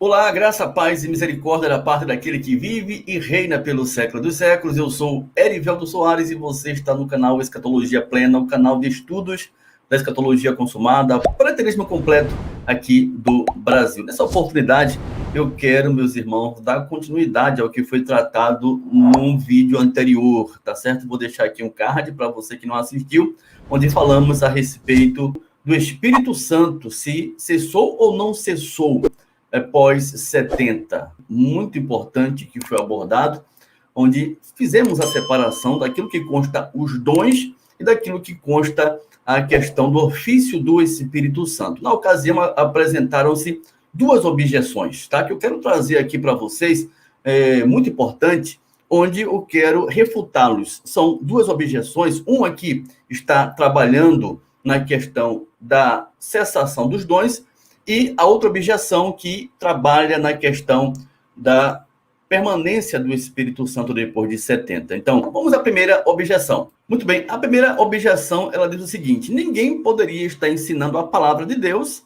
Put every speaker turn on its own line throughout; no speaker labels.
Olá, graça, paz e misericórdia da parte daquele que vive e reina pelo século dos séculos. Eu sou Erivelto Soares e você está no canal Escatologia Plena, o canal de estudos da escatologia consumada, preterismo completo aqui do Brasil. Nessa oportunidade, eu quero, meus irmãos, dar continuidade ao que foi tratado num vídeo anterior, tá certo? Vou deixar aqui um card para você que não assistiu, onde falamos a respeito do Espírito Santo, se cessou ou não cessou pós 70. Muito importante que foi abordado, onde fizemos a separação daquilo que consta os dons e daquilo que consta a questão do ofício do Espírito Santo. Na ocasião, apresentaram-se duas objeções, tá? Que eu quero trazer aqui para vocês, muito importante, onde eu quero refutá-los. São duas objeções. Uma que está trabalhando na questão da cessação dos dons, e a outra objeção que trabalha na questão da permanência do Espírito Santo depois de 70. Então, vamos à primeira objeção. Muito bem, a primeira objeção, ela diz o seguinte: ninguém poderia estar ensinando a palavra de Deus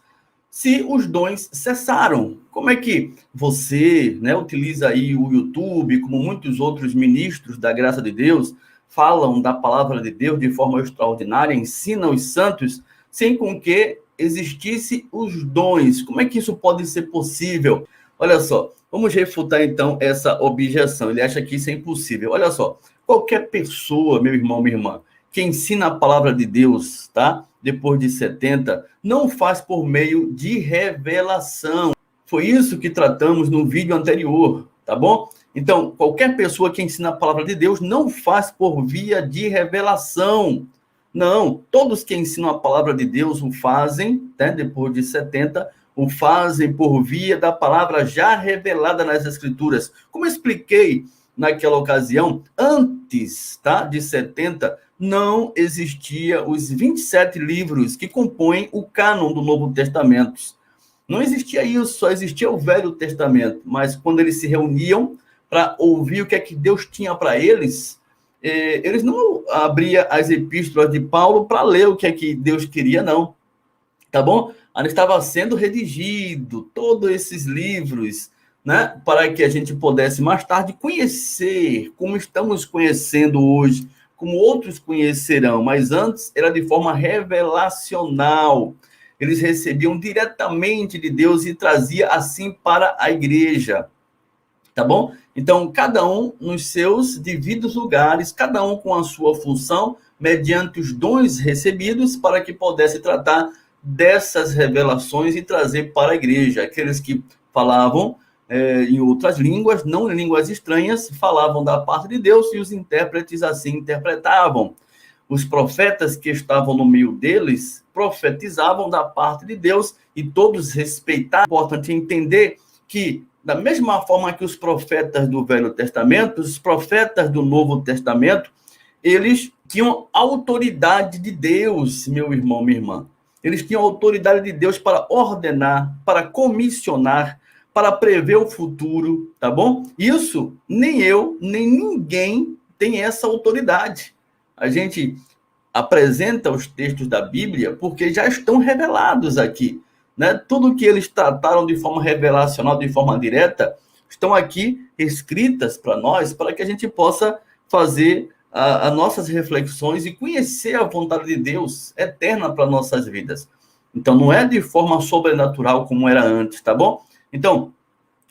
se os dons cessaram. Como é que você, utiliza aí o YouTube, como muitos outros ministros da graça de Deus, falam da palavra de Deus de forma extraordinária, ensinam os santos, sem com que existisse os dons? Como é que isso pode ser possível? Olha só, vamos refutar então essa objeção. Ele acha que isso é impossível. Olha só, qualquer pessoa, meu irmão, minha irmã, que ensina a palavra de Deus, tá? Depois de 70, não faz por meio de revelação. Foi isso que tratamos no vídeo anterior, tá bom? Então, qualquer pessoa que ensina a palavra de Deus não faz por via de revelação. Não, todos que ensinam a palavra de Deus o fazem, depois de 70, o fazem por via da palavra já revelada nas Escrituras. Como eu expliquei naquela ocasião, antes de 70, não existia os 27 livros que compõem o cânon do Novo Testamento. Não existia isso, só existia o Velho Testamento. Mas quando eles se reuniam para ouvir o que é que Deus tinha para eles não abriam as epístolas de Paulo para ler o que é que Deus queria, não. Tá bom? Ali estava sendo redigido todos esses livros, para que a gente pudesse mais tarde conhecer, como estamos conhecendo hoje, como outros conhecerão, mas antes era de forma revelacional. Eles recebiam diretamente de Deus e trazia assim para a igreja. Tá bom? Então, cada um nos seus devidos lugares, cada um com a sua função, mediante os dons recebidos, para que pudesse tratar dessas revelações e trazer para a igreja. Aqueles que falavam em outras línguas, não em línguas estranhas, falavam da parte de Deus e os intérpretes assim interpretavam. Os profetas que estavam no meio deles profetizavam da parte de Deus e todos respeitavam. É importante entender que, da mesma forma que os profetas do Velho Testamento, os profetas do Novo Testamento, eles tinham autoridade de Deus, meu irmão, minha irmã. Eles tinham autoridade de Deus para ordenar, para comissionar, para prever o futuro, tá bom? Isso, nem eu, nem ninguém tem essa autoridade. A gente apresenta os textos da Bíblia porque já estão revelados aqui. Tudo que eles trataram de forma revelacional, de forma direta, estão aqui escritas para nós, para que a gente possa fazer as nossas reflexões e conhecer a vontade de Deus eterna para nossas vidas. Então, não é de forma sobrenatural como era antes, tá bom? Então,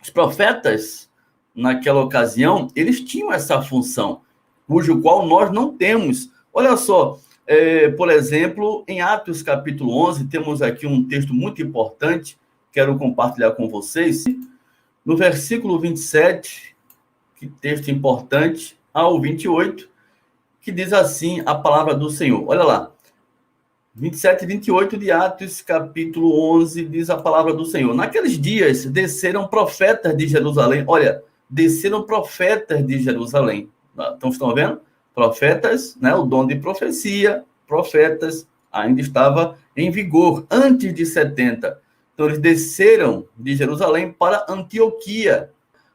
os profetas, naquela ocasião, eles tinham essa função, cujo qual nós não temos. Olha só, por exemplo, em Atos capítulo 11, temos aqui um texto muito importante, quero compartilhar com vocês. No versículo 27, que texto importante, ao 28, que diz assim a palavra do Senhor. Olha lá, 27 e 28 de Atos capítulo 11, diz a palavra do Senhor. Naqueles dias, desceram profetas de Jerusalém. Olha, desceram profetas de Jerusalém. Então, estão vendo? Profetas, o dom de profecia, profetas, ainda estava em vigor, antes de 70. Então, eles desceram de Jerusalém para Antioquia.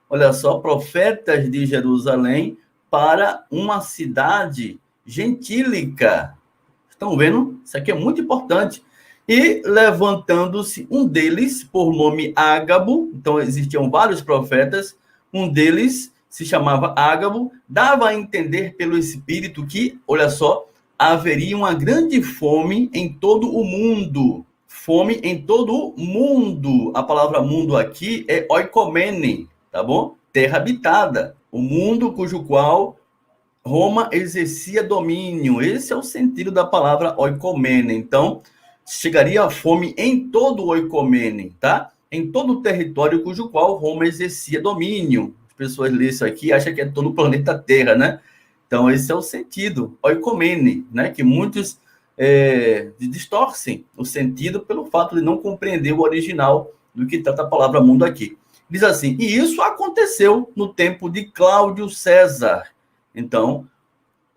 Olha só, profetas de Jerusalém para uma cidade gentílica. Estão vendo? Isso aqui é muito importante. E levantando-se um deles, por nome Ágabo, então existiam vários profetas, um deles se chamava Ágabo, dava a entender pelo Espírito que, olha só, haveria uma grande fome em todo o mundo. Fome em todo o mundo. A palavra mundo aqui é oikomene, tá bom? Terra habitada. O mundo cujo qual Roma exercia domínio. Esse é o sentido da palavra oikomene. Então, chegaria a fome em todo o oikomene, tá? Em todo o território cujo qual Roma exercia domínio. As pessoas lêem isso aqui e acham que é todo o planeta Terra, né? Então, esse é o sentido, oikomene, né? Que muitos distorcem o sentido pelo fato de não compreender o original do que trata a palavra mundo aqui. Diz assim, e isso aconteceu no tempo de Cláudio César. Então,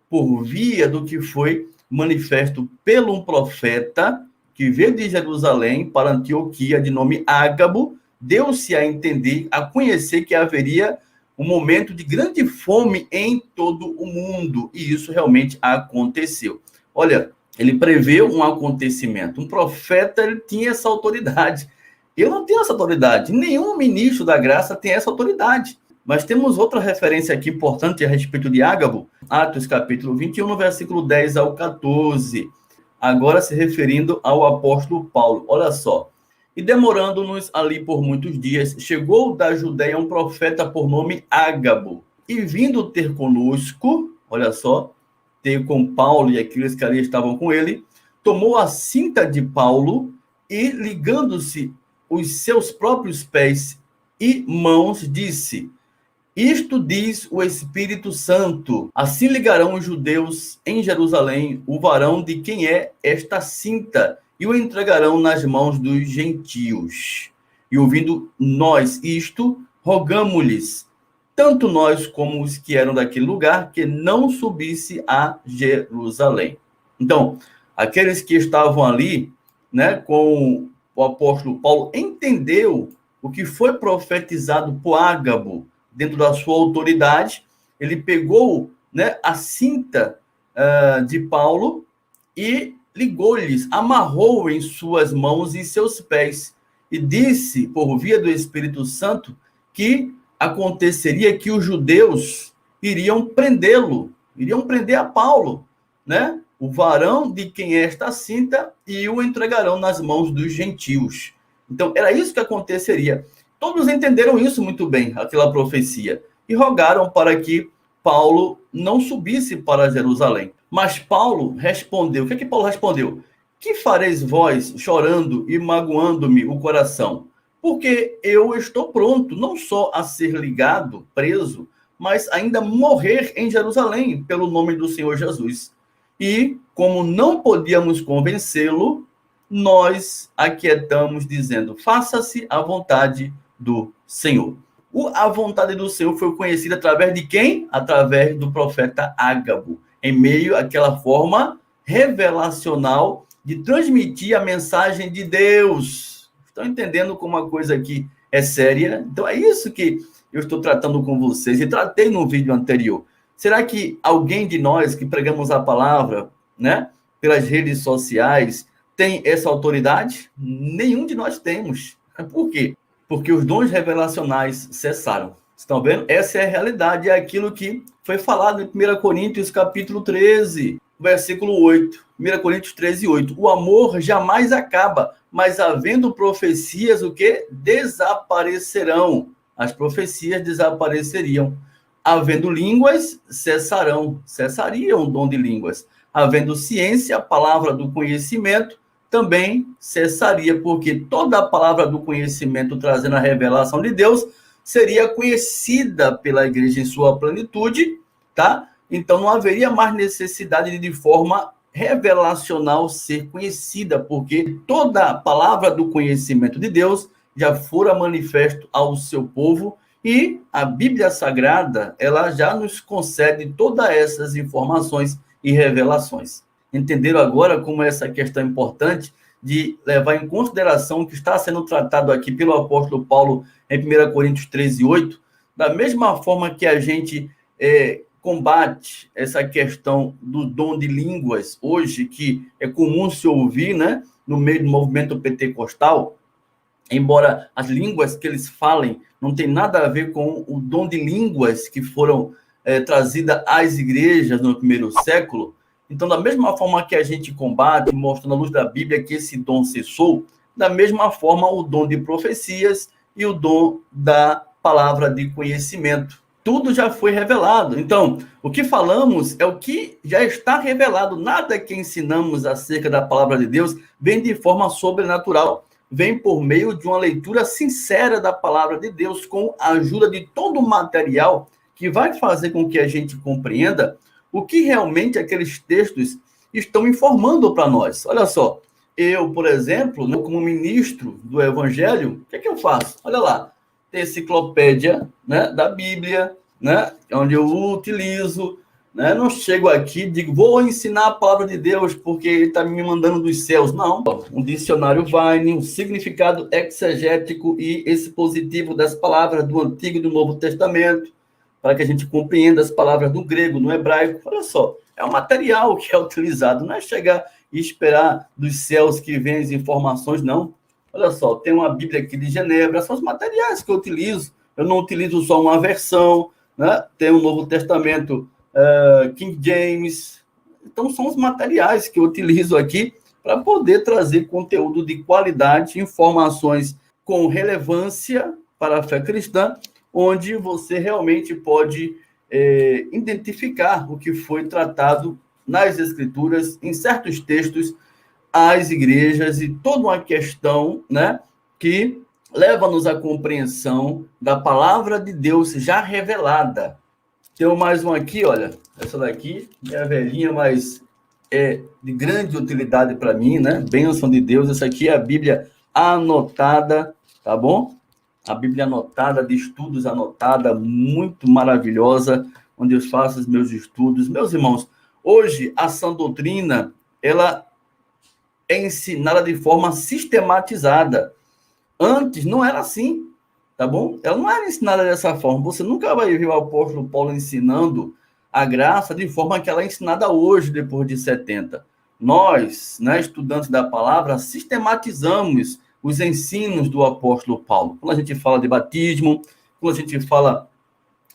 por via do que foi manifesto pelo um profeta que veio de Jerusalém para Antioquia, de nome Ágabo, deu-se a entender, a conhecer que haveria um momento de grande fome em todo o mundo. E isso realmente aconteceu. Olha, ele preveu um acontecimento. Um profeta, ele tinha essa autoridade. Eu não tenho essa autoridade. Nenhum ministro da graça tem essa autoridade. Mas temos outra referência aqui importante a respeito de Ágabo, Atos capítulo 21, no versículo 10 ao 14. Agora se referindo ao apóstolo Paulo. Olha só. E demorando-nos ali por muitos dias, chegou da Judéia um profeta por nome Ágabo. E vindo ter conosco, olha só, ter com Paulo e aqueles que ali estavam com ele, tomou a cinta de Paulo e, ligando-se os seus próprios pés e mãos, disse: isto diz o Espírito Santo: assim ligarão os judeus em Jerusalém o varão de quem é esta cinta, e o entregarão nas mãos dos gentios. E ouvindo nós isto, rogamo-lhes, tanto nós como os que eram daquele lugar, que não subisse a Jerusalém. Então, aqueles que estavam ali, né, com o apóstolo Paulo, entendeu o que foi profetizado por Ágabo, dentro da sua autoridade. Ele pegou, né, a cinta de Paulo e ligou-lhes, amarrou em suas mãos e seus pés, e disse, por via do Espírito Santo, que aconteceria que os judeus iriam prendê-lo, iriam prender a Paulo, né? O varão de quem é esta cinta, e o entregarão nas mãos dos gentios. Então, era isso que aconteceria. Todos entenderam isso muito bem, aquela profecia, e rogaram para que Paulo não subisse para Jerusalém. Mas Paulo respondeu, o que é que Paulo respondeu? Que fareis vós, chorando e magoando-me o coração? Porque eu estou pronto, não só a ser ligado, preso, mas ainda morrer em Jerusalém, pelo nome do Senhor Jesus. E, como não podíamos convencê-lo, nós aquietamos, dizendo, faça-se a vontade do Senhor. A vontade do Senhor foi conhecida através de quem? Através do profeta Ágabo, em meio àquela forma revelacional de transmitir a mensagem de Deus. Estão entendendo como a coisa aqui é séria? Então é isso que eu estou tratando com vocês, e tratei no vídeo anterior. Será que alguém de nós que pregamos a palavra, né, pelas redes sociais, tem essa autoridade? Nenhum de nós temos. Por quê? Porque os dons revelacionais cessaram. Estão vendo? Essa é a realidade, é aquilo que foi falado em 1 Coríntios capítulo 13, versículo 8. 1 Coríntios 13, 8. O amor jamais acaba, mas havendo profecias, o quê? Desaparecerão. As profecias desapareceriam. Havendo línguas, cessariam o dom de línguas. Havendo ciência, a palavra do conhecimento, também cessaria, porque toda a palavra do conhecimento trazendo a revelação de Deus seria conhecida pela igreja em sua plenitude, tá? Então não haveria mais necessidade de forma revelacional ser conhecida, porque toda a palavra do conhecimento de Deus já fora manifesto ao seu povo, e a Bíblia Sagrada, ela já nos concede todas essas informações e revelações. Entenderam agora como essa questão é importante de levar em consideração o que está sendo tratado aqui pelo apóstolo Paulo em 1 Coríntios 13, 8, da mesma forma que a gente combate essa questão do dom de línguas hoje, que é comum se ouvir, né, no meio do movimento pentecostal, embora as línguas que eles falem não tem nada a ver com o dom de línguas que foram trazidas às igrejas no primeiro século. Então, da mesma forma que a gente combate, mostrando à luz da Bíblia que esse dom cessou, da mesma forma o dom de profecias e o dom da palavra de conhecimento. Tudo já foi revelado. Então, o que falamos é o que já está revelado. Nada que ensinamos acerca da palavra de Deus vem de forma sobrenatural. Vem por meio de uma leitura sincera da palavra de Deus, com a ajuda de todo o material que vai fazer com que a gente compreenda o que realmente aqueles textos estão informando para nós. Olha só, eu, por exemplo, como ministro do Evangelho, o que é que eu faço? Olha lá, tem enciclopédia, né, da Bíblia, né, onde eu utilizo, né, não chego aqui e digo, vou ensinar a palavra de Deus porque ele está me mandando dos céus. Não, um dicionário Vine, um significado exegético e expositivo das palavras do Antigo e do Novo Testamento, para que a gente compreenda as palavras do grego, no hebraico. Olha só, é um material que é utilizado, não é chegar e esperar dos céus que vêm as informações, não. Olha só, tem uma Bíblia aqui de Genebra, são os materiais que eu utilizo. Eu não utilizo só uma versão, né? Tem o Novo Testamento, King James. Então, são os materiais que eu utilizo aqui para poder trazer conteúdo de qualidade, informações com relevância para a fé cristã, onde você realmente pode identificar o que foi tratado nas Escrituras, em certos textos, às igrejas, e toda uma questão, né, que leva-nos à compreensão da palavra de Deus já revelada. Tem mais uma aqui, olha, essa daqui é velhinha, mas é de grande utilidade para mim, né? Bênção de Deus. Essa aqui é a Bíblia anotada, tá bom? A Bíblia anotada, de estudos anotada, muito maravilhosa, onde eu faço os meus estudos. Meus irmãos, hoje a sã doutrina, ela é ensinada de forma sistematizada. Antes não era assim, tá bom? Ela não era ensinada dessa forma. Você nunca vai ver o apóstolo Paulo ensinando a graça de forma que ela é ensinada hoje, depois de 70. Nós, né, estudantes da palavra, sistematizamos os ensinos do apóstolo Paulo. Quando a gente fala de batismo, quando a gente fala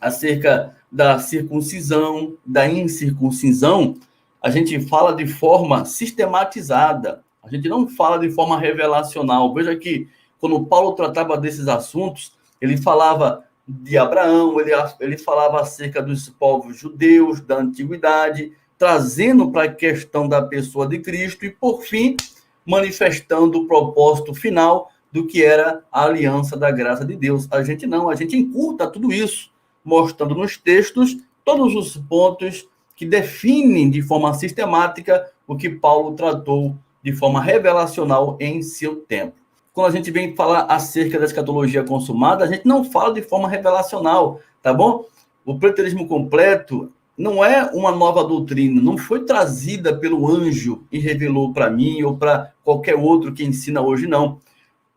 acerca da circuncisão, da incircuncisão, a gente fala de forma sistematizada. A gente não fala de forma revelacional. Veja que quando Paulo tratava desses assuntos, ele falava de Abraão, ele falava acerca dos povos judeus da antiguidade, trazendo para a questão da pessoa de Cristo e, por fim, manifestando o propósito final do que era a aliança da graça de Deus. A gente não, a gente encurta tudo isso, mostrando nos textos todos os pontos que definem de forma sistemática o que Paulo tratou de forma revelacional em seu tempo. Quando a gente vem falar acerca da escatologia consumada, a gente não fala de forma revelacional, tá bom? O preterismo completo não é uma nova doutrina, não foi trazida pelo anjo e revelou para mim ou para qualquer outro que ensina hoje, não.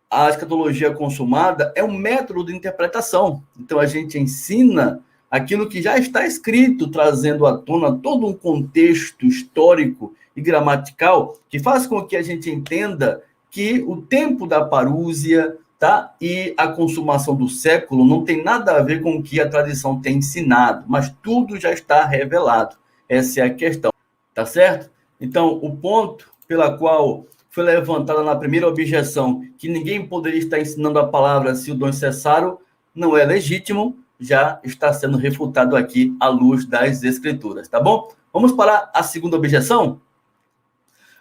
A escatologia consumada é um método de interpretação. Então, a gente ensina aquilo que já está escrito, trazendo à tona todo um contexto histórico e gramatical que faz com que a gente entenda que o tempo da parúzia, tá, e a consumação do século não tem nada a ver com o que a tradição tem ensinado, mas tudo já está revelado. Essa é a questão, tá certo? Então, o ponto pela qual foi levantada na primeira objeção, que ninguém poderia estar ensinando a palavra se o dom cessaram, não é legítimo, já está sendo refutado aqui à luz das Escrituras, tá bom? Vamos para a segunda objeção?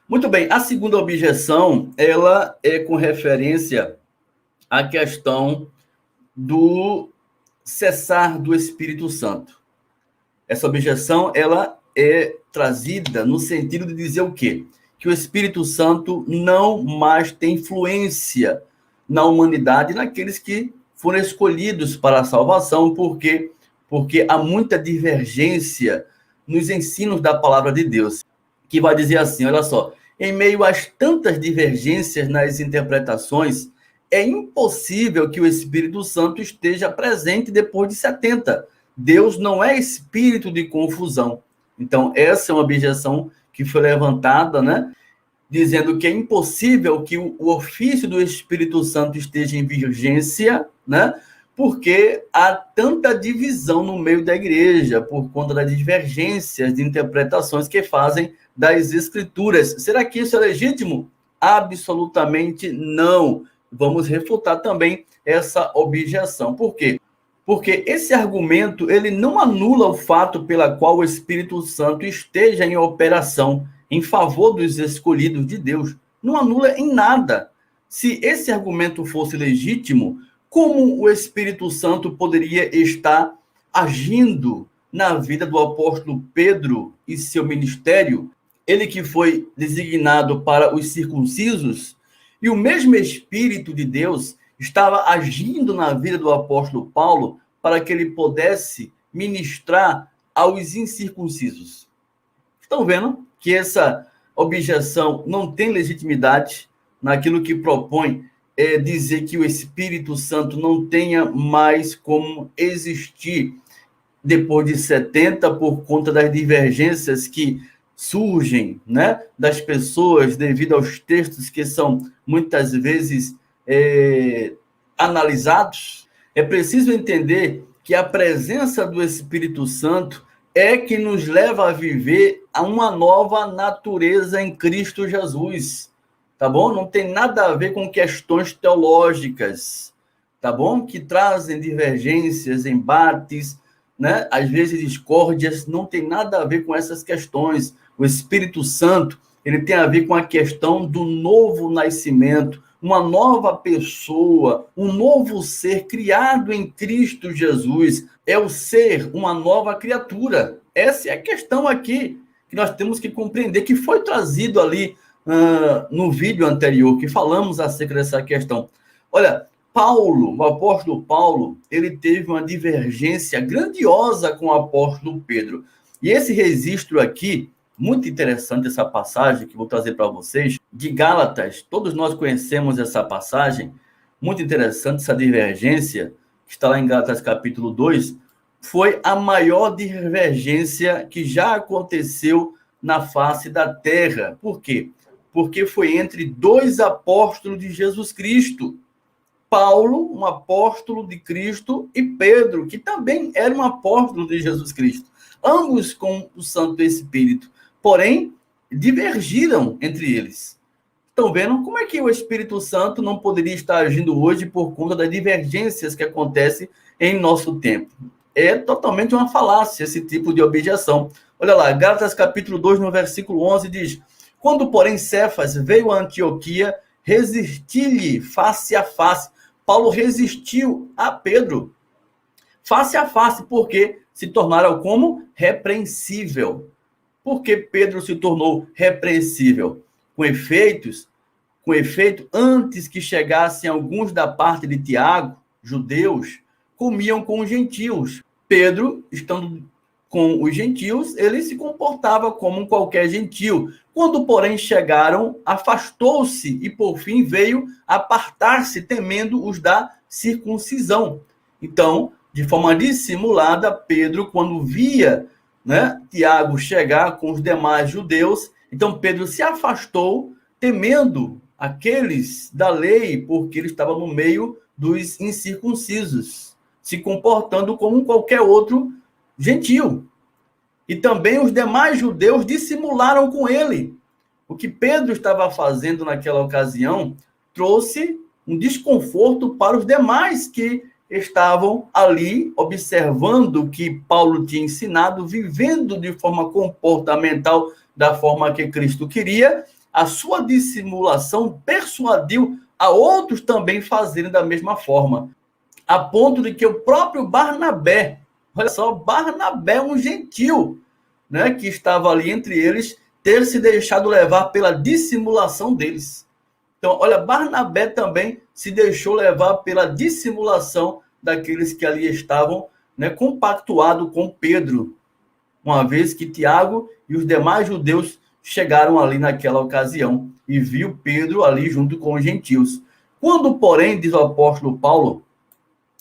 Muito bem, a segunda objeção, ela é com referência à questão do cessar do Espírito Santo. Essa objeção, ela é trazida no sentido de dizer o quê? Que o Espírito Santo não mais tem influência na humanidade, naqueles que foram escolhidos para a salvação, porque há muita divergência nos ensinos da palavra de Deus, que vai dizer assim, olha só, em meio às tantas divergências nas é impossível que o Espírito Santo esteja presente depois de 70. Deus não é espírito de confusão. Então, essa é uma objeção que foi levantada, né? Dizendo que é impossível que o ofício do Espírito Santo esteja em vigência, né? Porque há tanta divisão no meio da igreja, por conta das divergências de interpretações que fazem das Escrituras. Será que isso é legítimo? Absolutamente não. Vamos refutar também essa objeção. Por quê? Porque esse argumento ele não anula o fato pela qual o Espírito Santo esteja em operação em favor dos escolhidos de Deus. Não anula em nada. Se esse argumento fosse legítimo, como o Espírito Santo poderia estar agindo na vida do apóstolo Pedro e seu ministério? Ele que foi designado para os circuncisos, e o mesmo Espírito de Deus estava agindo na vida do apóstolo Paulo para que ele pudesse ministrar aos incircuncisos. Estão vendo que essa objeção não tem legitimidade naquilo que propõe dizer que o Espírito Santo não tenha mais como existir depois de 70 por conta das divergências que surgem, né, das pessoas devido aos textos que são muitas vezes analisados. É preciso entender que a presença do Espírito Santo é que nos leva a viver a uma nova natureza em Cristo Jesus, tá bom? Não tem nada a ver com questões teológicas, tá bom? Que trazem divergências, embates, né? Às vezes discórdias, não tem nada a ver com essas questões. O Espírito Santo, ele tem a ver com a questão do novo nascimento, uma nova pessoa, um novo ser criado em Cristo Jesus. É o ser uma nova criatura. Essa é a questão aqui que nós temos que compreender, que foi trazido ali no vídeo anterior, que falamos acerca dessa questão. Olha, Paulo, o apóstolo Paulo, ele teve uma divergência grandiosa com o apóstolo Pedro. E esse registro aqui, muito interessante essa passagem que vou trazer para vocês, de Gálatas, todos nós conhecemos essa passagem, muito interessante essa divergência, que está lá em Gálatas capítulo 2, foi a maior divergência que já aconteceu na face da terra. Por quê? Porque foi entre dois apóstolos de Jesus Cristo. Paulo, um apóstolo de Cristo, e Pedro, que também era um apóstolo de Jesus Cristo. Ambos com o Santo Espírito. Porém, divergiram entre eles. Estão vendo como é que o Espírito Santo não poderia estar agindo hoje por conta das divergências que acontecem em nosso tempo? É totalmente uma falácia esse tipo de objeção. Olha lá, Gálatas capítulo 2, no versículo 11, diz: quando, porém, Cefas veio a Antioquia, resisti-lhe face a face. Paulo resistiu a Pedro face a face, porque se tornaram como repreensível. Por que Pedro se tornou repreensível? Com efeito, antes que chegassem alguns da parte de Tiago, judeus, comiam com os gentios. Pedro, estando com os gentios, ele se comportava como qualquer gentio. Quando, porém, chegaram, afastou-se e, por fim, veio apartar-se, temendo os da circuncisão. Então, de forma dissimulada, Pedro, quando via, né, Tiago chegar com os demais judeus, então Pedro se afastou, temendo aqueles da lei, porque ele estava no meio dos incircuncisos, se comportando como qualquer outro gentio. E também os demais judeus dissimularam com ele. O que Pedro estava fazendo naquela ocasião trouxe um desconforto para os demais que estavam ali observando o que Paulo tinha ensinado, vivendo de forma comportamental da forma que Cristo queria. A sua dissimulação persuadiu a outros também fazerem da mesma forma, a ponto de que o próprio Barnabé, olha só, Barnabé, um gentil, né, que estava ali entre eles, ter se deixado levar pela dissimulação deles. Então, olha, Barnabé também se deixou levar pela dissimulação daqueles que ali estavam, né, compactuado com Pedro, uma vez que Tiago e os demais judeus chegaram ali naquela ocasião e viu Pedro ali junto com os gentios. Quando, porém, diz o apóstolo Paulo,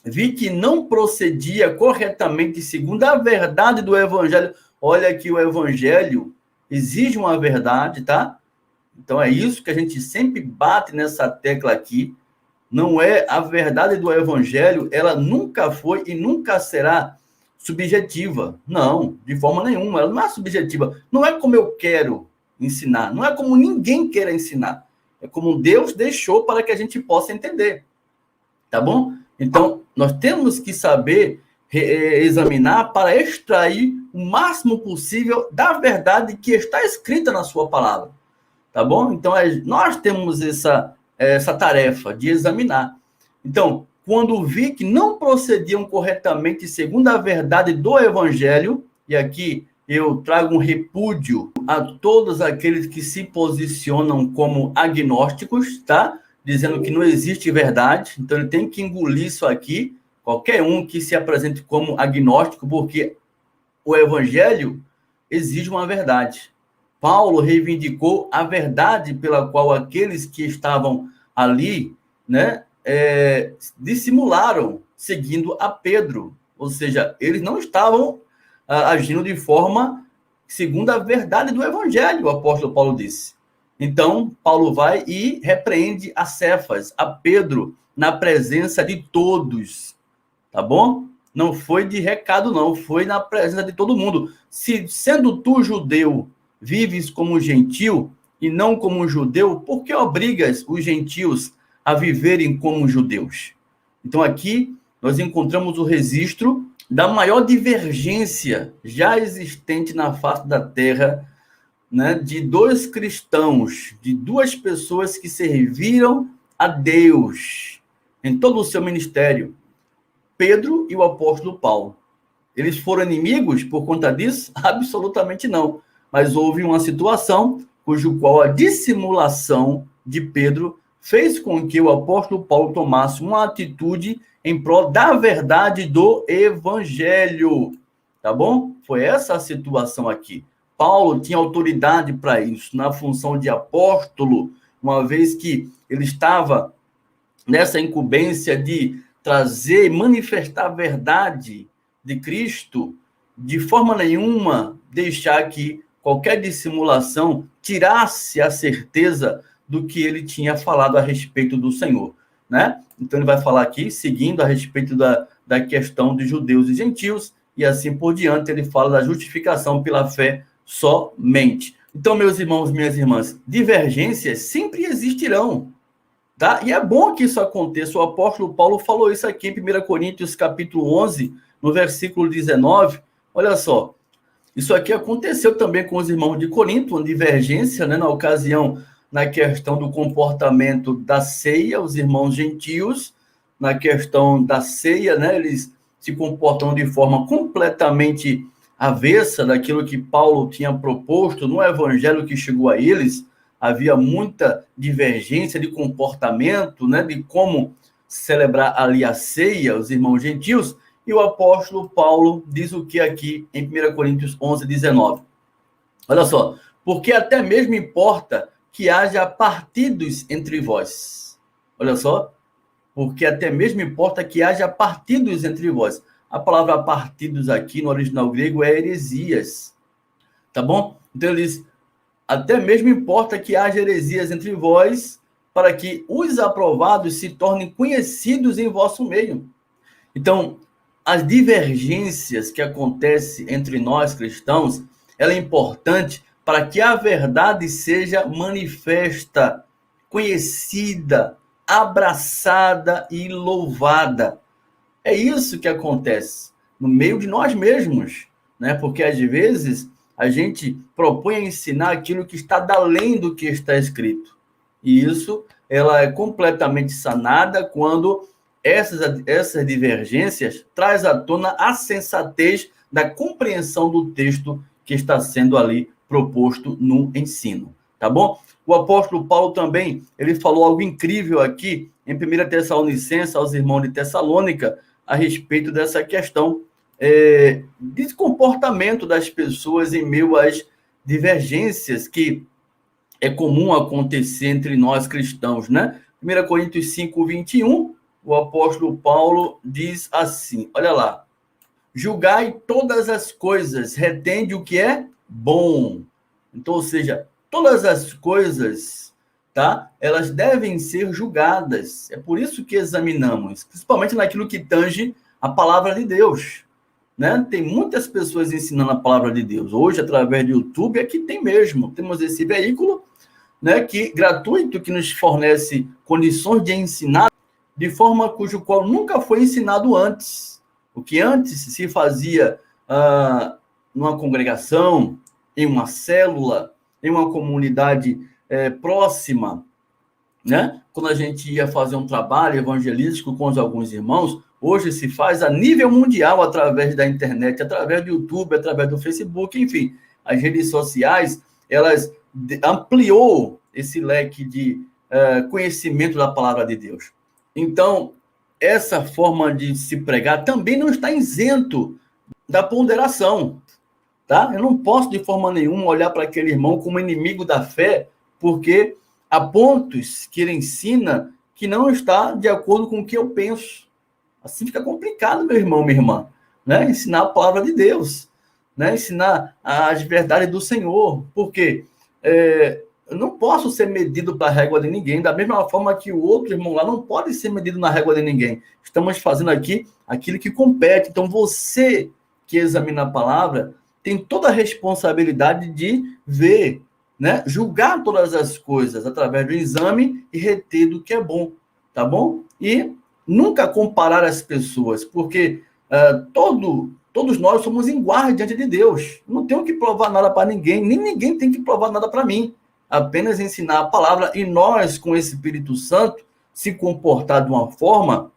vi que não procedia corretamente segundo a verdade do evangelho. Olha que o evangelho exige uma verdade, tá? Então é isso que a gente sempre bate nessa tecla aqui. Não é a verdade do evangelho, ela nunca foi e nunca será subjetiva. Não, de forma nenhuma, ela não é subjetiva. Não é como eu quero ensinar, não é como ninguém quer ensinar. É como Deus deixou para que a gente possa entender. Tá bom? Então, nós temos que saber examinar para extrair o máximo possível da verdade que está escrita na sua palavra. Tá bom? Então, nós temos essa tarefa de examinar. Então, quando vi que não procediam corretamente segundo a verdade do evangelho, e aqui eu trago um repúdio a todos aqueles que se posicionam como agnósticos, tá? Dizendo que não existe verdade, então ele tem que engolir isso aqui, qualquer um que se apresente como agnóstico, porque o evangelho exige uma verdade. Paulo reivindicou a verdade pela qual aqueles que estavam ali, né, dissimularam, seguindo a Pedro. Ou seja, eles não estavam agindo de forma segundo a verdade do evangelho, o apóstolo Paulo disse. Então, Paulo vai e repreende a Cefas, a Pedro, na presença de todos. Tá bom? Não foi de recado, não. Foi na presença de todo mundo. Se, sendo tu judeu, vives como gentil e não como judeu, por que obrigas os gentios a viverem como judeus? Então, aqui, nós encontramos o registro da maior divergência já existente na face da terra, né, de dois cristãos, de duas pessoas que serviram a Deus em todo o seu ministério, Pedro e o apóstolo Paulo. Eles foram inimigos por conta disso? Absolutamente não. Mas houve uma situação cujo qual a dissimulação de Pedro fez com que o apóstolo Paulo tomasse uma atitude em prol da verdade do evangelho. Tá bom? Foi essa a situação aqui. Paulo tinha autoridade para isso, na função de apóstolo, uma vez que ele estava nessa incumbência de trazer e manifestar a verdade de Cristo, de forma nenhuma deixar que qualquer dissimulação tirasse a certeza do que ele tinha falado a respeito do Senhor, né? Então ele vai falar aqui, seguindo a respeito da questão de judeus e gentios, e assim por diante, ele fala da justificação pela fé somente. Então, meus irmãos, minhas irmãs, divergências sempre existirão, tá? E é bom que isso aconteça. O apóstolo Paulo falou isso aqui em 1 Coríntios, capítulo 11, no versículo 19. Olha só, isso aqui aconteceu também com os irmãos de Corinto, uma divergência, né, na ocasião, na questão do comportamento da ceia, os irmãos gentios, na questão da ceia, né, eles se comportam de forma completamente avessa daquilo que Paulo tinha proposto no evangelho que chegou a eles. Havia muita divergência de comportamento, né, de como celebrar ali a ceia, os irmãos gentios, e o apóstolo Paulo diz o que aqui em 1 Coríntios 11, 19. Olha só, porque até mesmo importa que haja partidos entre vós. Olha só, porque até mesmo importa que haja partidos entre vós. A palavra partidos aqui no original grego é heresias, tá bom? Então ele diz, até mesmo importa que haja heresias entre vós, para que os aprovados se tornem conhecidos em vosso meio. Então, as divergências que acontecem entre nós cristãos, ela é importante para que a verdade seja manifesta, conhecida, abraçada e louvada. É isso que acontece no meio de nós mesmos, né? Porque às vezes a gente propõe a ensinar aquilo que está além do que está escrito. E isso, ela é completamente sanada quando essas divergências traz à tona a sensatez da compreensão do texto que está sendo ali proposto no ensino, tá bom? O apóstolo Paulo também, ele falou algo incrível aqui em 1 Tessalonicenses, aos irmãos de Tessalônica, a respeito dessa questão de comportamento das pessoas em meio às divergências que é comum acontecer entre nós cristãos, né? 1 Coríntios 5, 21, o apóstolo Paulo diz assim, olha lá, julgai todas as coisas, retende o que é bom. Então, ou seja, todas as coisas, tá? Elas devem ser julgadas. É por isso que examinamos, principalmente naquilo que tange a palavra de Deus, né? Tem muitas pessoas ensinando a palavra de Deus. Hoje, através do YouTube, aqui tem mesmo. Temos esse veículo, né, gratuito, que nos fornece condições de ensinar de forma cujo qual nunca foi ensinado antes. O que antes se fazia numa congregação, em uma célula, em uma comunidade próxima, né? Quando a gente ia fazer um trabalho evangelístico com alguns irmãos, hoje se faz a nível mundial através da internet, através do YouTube, através do Facebook, enfim, as redes sociais, elas ampliou esse leque de conhecimento da palavra de Deus. Então, essa forma de se pregar também não está isento da ponderação, tá? Eu não posso, de forma nenhuma, olhar para aquele irmão como inimigo da fé, porque há pontos que ele ensina que não está de acordo com o que eu penso. Assim fica complicado, meu irmão, minha irmã, né? Ensinar a palavra de Deus, né? Ensinar as verdades do Senhor, porque eu não posso ser medido para a régua de ninguém, da mesma forma que o outro irmão lá não pode ser medido na régua de ninguém. Estamos fazendo aqui aquilo que compete. Então, você que examina a palavra tem toda a responsabilidade de ver, né? Julgar todas as coisas através do exame e reter do que é bom, tá bom? E nunca comparar as pessoas, porque todos nós somos iguais diante de Deus. Não tenho que provar nada para ninguém, nem ninguém tem que provar nada para mim. Apenas ensinar a palavra e nós, com esse Espírito Santo, se comportar de uma forma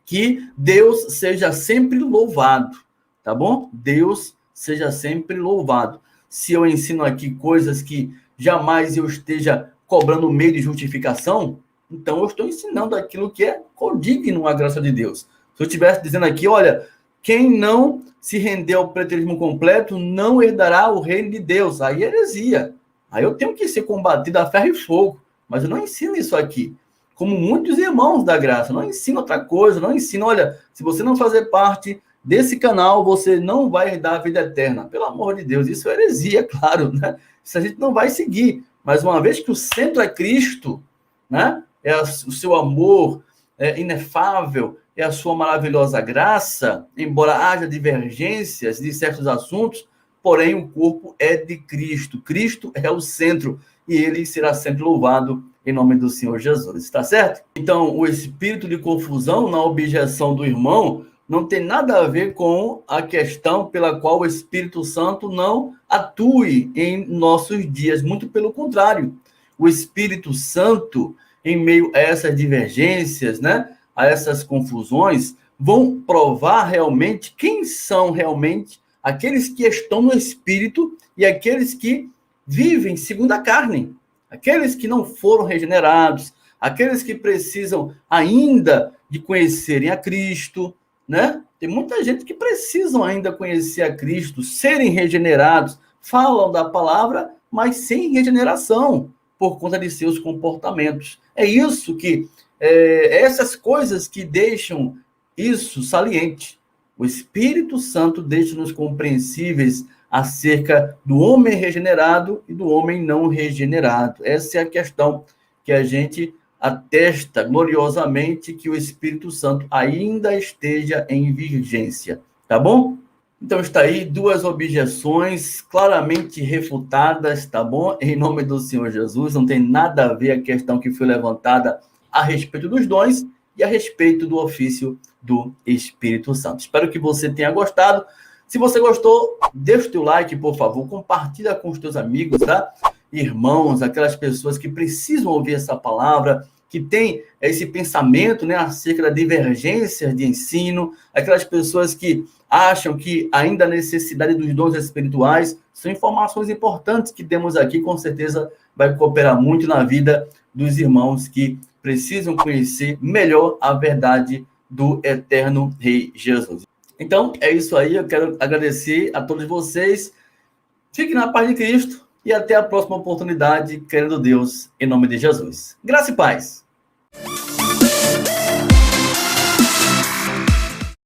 que Deus seja sempre louvado, tá bom? Deus seja sempre louvado. Se eu ensino aqui coisas que jamais eu esteja cobrando meio de justificação, então eu estou ensinando aquilo que é condigno à graça de Deus. Se eu estivesse dizendo aqui, olha, quem não se render ao preterismo completo não herdará o reino de Deus. Aí é heresia. Aí eu tenho que ser combatido a ferro e fogo. Mas eu não ensino isso aqui. Como muitos irmãos da graça, não ensino outra coisa, não ensino, olha, se você não fazer parte desse canal, você não vai herdar a vida eterna. Pelo amor de Deus, isso é heresia, claro, né? Isso a gente não vai seguir. Mas uma vez que o centro é Cristo, né? É o seu amor inefável, é a sua maravilhosa graça, embora haja divergências de certos assuntos, porém o corpo é de Cristo. Cristo é o centro e ele será sempre louvado em nome do Senhor Jesus, está certo? Então, o espírito de confusão na objeção do irmão não tem nada a ver com a questão pela qual o Espírito Santo não atue em nossos dias, muito pelo contrário. O Espírito Santo, em meio a essas divergências, né, a essas confusões, vão provar realmente quem são realmente aqueles que estão no Espírito e aqueles que vivem segundo a carne, aqueles que não foram regenerados, aqueles que precisam ainda de conhecerem a Cristo, né? Tem muita gente que precisam ainda conhecer a Cristo, serem regenerados, falam da palavra, mas sem regeneração, por conta de seus comportamentos. É isso que, essas coisas que deixam isso saliente. O Espírito Santo deixa-nos compreensíveis acerca do homem regenerado e do homem não regenerado. Essa é a questão que a gente atesta gloriosamente que o Espírito Santo ainda esteja em vigência, tá bom? Então está aí duas objeções claramente refutadas, tá bom? Em nome do Senhor Jesus, não tem nada a ver a questão que foi levantada a respeito dos dons e a respeito do ofício do Espírito Santo. Espero que você tenha gostado. Se você gostou, deixa o teu like, por favor, compartilha com os teus amigos, tá? Irmãos, aquelas pessoas que precisam ouvir essa palavra, que tem esse pensamento, né, acerca da divergência de ensino, aquelas pessoas que acham que ainda há necessidade dos dons espirituais, são informações importantes que temos aqui, com certeza vai cooperar muito na vida dos irmãos que precisam conhecer melhor a verdade do eterno Rei Jesus. Então, é isso aí, eu quero agradecer a todos vocês, fiquem na paz de Cristo, e até a próxima oportunidade, querendo Deus, em nome de Jesus. Graça e paz.